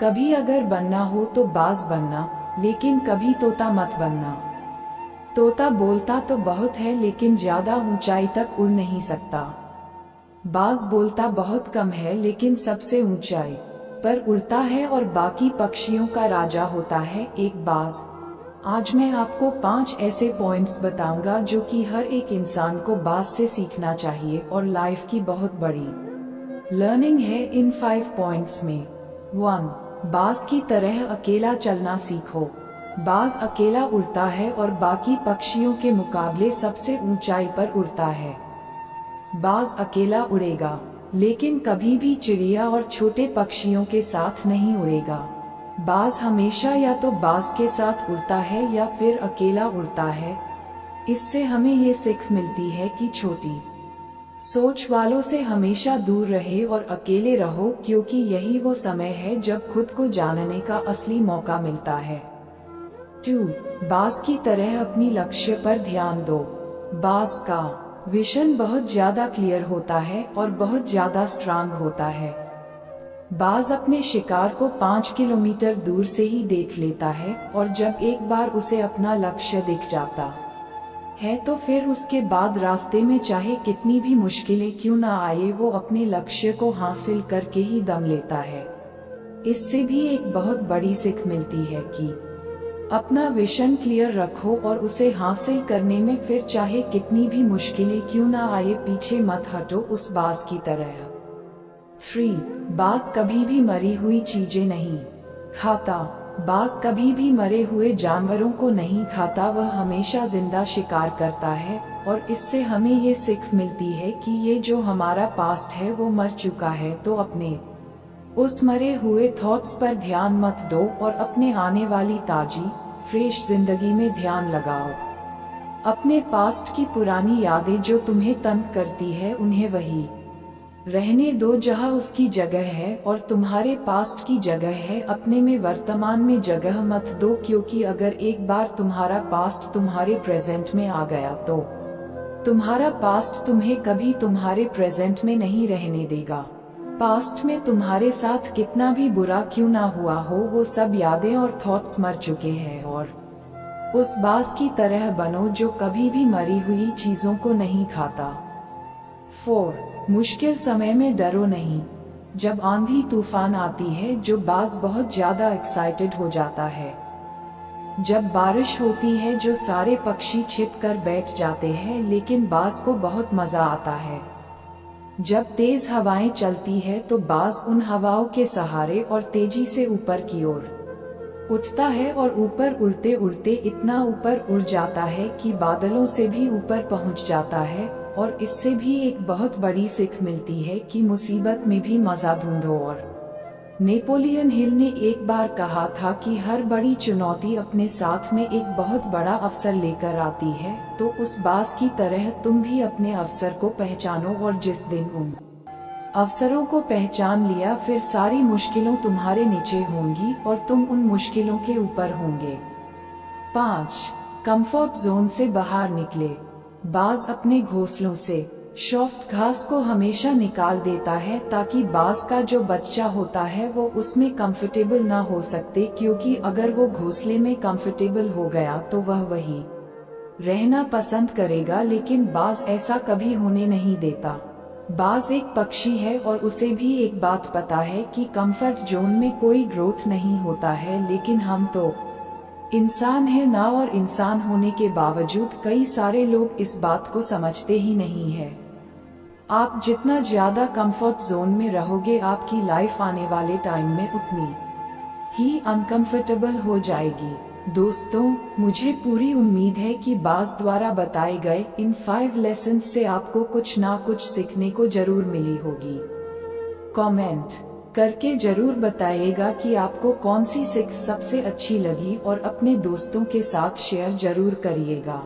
कभी अगर बनना हो तो बाज बनना, लेकिन कभी तोता मत बनना। तोता बोलता तो बहुत है लेकिन ज्यादा ऊंचाई तक उड़ नहीं सकता। बाज बोलता बहुत कम है लेकिन सबसे ऊंचाई पर उड़ता है और बाकी पक्षियों का राजा होता है एक बाज। आज मैं आपको 5 ऐसे पॉइंट्स बताऊंगा जो कि हर एक इंसान को बाज से सीखना चाहिए और लाइफ की बहुत बड़ी लर्निंग है इन 5 पॉइंट्स में। 1. बाज की तरह अकेला चलना सीखो। बाज अकेला उड़ता है और बाकी पक्षियों के मुकाबले सबसे ऊंचाई पर उड़ता है। बाज अकेला उड़ेगा, लेकिन कभी भी चिड़िया और छोटे पक्षियों के साथ नहीं उड़ेगा। बाज हमेशा या तो बाज के साथ उड़ता है या फिर अकेला उड़ता है। इससे हमें ये सीख मिलती है कि छोटी सोच वालों से हमेशा दूर रहे और अकेले रहो, क्योंकि यही वो समय है जब खुद को जानने का असली मौका मिलता है। 2. बाज की तरह अपनी लक्ष्य पर ध्यान दो। बाज का विजन बहुत ज्यादा क्लियर होता है और बहुत ज्यादा स्ट्रांग होता है। बाज अपने शिकार को 5 किलोमीटर दूर से ही देख लेता है और जब एक बार उसे अपना लक्ष्य दिख जाता है तो फिर उसके बाद रास्ते में चाहे कितनी भी मुश्किलें क्यों ना आए, वो अपने लक्ष्य को हासिल करके ही दम लेता है। इससे भी एक बहुत बड़ी सीख मिलती है कि अपना विजन क्लियर रखो और उसे हासिल करने में फिर चाहे कितनी भी मुश्किलें क्यों ना आए, पीछे मत हटो उस बाज की तरह। 3. बाज कभी भी मरी हुई चीजें नहीं खाता। बाज कभी भी मरे हुए जानवरों को नहीं खाता, वह हमेशा जिंदा शिकार करता है और इससे हमें ये सीख मिलती है कि ये जो हमारा पास्ट है वो मर चुका है, तो अपने उस मरे हुए थॉट्स पर ध्यान मत दो और अपने आने वाली ताजी फ्रेश जिंदगी में ध्यान लगाओ। अपने पास्ट की पुरानी यादें जो तुम्हें तंग करती है उन्हें वही रहने दो जहां उसकी जगह है और तुम्हारे पास्ट की जगह है, अपने में वर्तमान में जगह मत दो, क्योंकि अगर एक बार तुम्हारा पास्ट तुम्हारे प्रेजेंट में आ गया तो तुम्हारा पास्ट तुम्हें कभी तुम्हारे प्रेजेंट में नहीं रहने देगा। पास्ट में तुम्हारे साथ कितना भी बुरा क्यों ना हुआ हो, वो सब यादें और थॉट्स मर चुके हैं और उस बाज की तरह बनो जो कभी भी मरी हुई चीजों को नहीं खाता। 4. मुश्किल समय में डरो नहीं। जब आंधी तूफान आती है जो बाज बहुत ज्यादा एक्साइटेड हो जाता है। जब बारिश होती है जो सारे पक्षी छिप कर बैठ जाते हैं, लेकिन बाज को बहुत मजा आता है। जब तेज हवाएं चलती है तो बाज उन हवाओं के सहारे और तेजी से ऊपर की ओर उठता है और ऊपर उड़ते उड़ते इतना ऊपर उड़ जाता है कि बादलों से भी ऊपर पहुंच जाता है। और इससे भी एक बहुत बड़ी सीख मिलती है कि मुसीबत में भी मजा ढूंढो। और नेपोलियन हिल ने एक बार कहा था कि हर बड़ी चुनौती अपने साथ में एक बहुत बड़ा अवसर लेकर आती है, तो उस बाज की तरह तुम भी अपने अवसर को पहचानो और जिस दिन उन अवसरों को पहचान लिया फिर सारी मुश्किलों तुम्हारे नीचे होंगी और तुम उन मुश्किलों के ऊपर होंगे। 5. कंफर्ट जोन से बाहर निकले। बाज अपने घोंसलों से सॉफ्ट घास को हमेशा निकाल देता है ताकि बाज का जो बच्चा होता है वो उसमें कंफर्टेबल ना हो सकते, क्योंकि अगर वो घोंसले में कंफर्टेबल हो गया तो वह वही रहना पसंद करेगा, लेकिन बाज ऐसा कभी होने नहीं देता। बाज एक पक्षी है और उसे भी एक बात पता है कि कंफर्ट जोन में कोई ग्रोथ नहीं होता है, लेकिन हम तो इंसान है ना, और इंसान होने के बावजूद कई सारे लोग इस बात को समझते ही नहीं है। आप जितना ज्यादा कंफर्ट जोन में रहोगे आपकी लाइफ आने वाले टाइम में उतनी ही अनकंफर्टेबल हो जाएगी। दोस्तों, मुझे पूरी उम्मीद है कि बाज द्वारा बताए गए इन 5 लेसन से आपको कुछ ना कुछ सीखने को जरूर मिली होगी। कमेंट करके जरूर बताइएगा कि आपको कौन सी सीख सबसे अच्छी लगी और अपने दोस्तों के साथ शेयर जरूर करिएगा।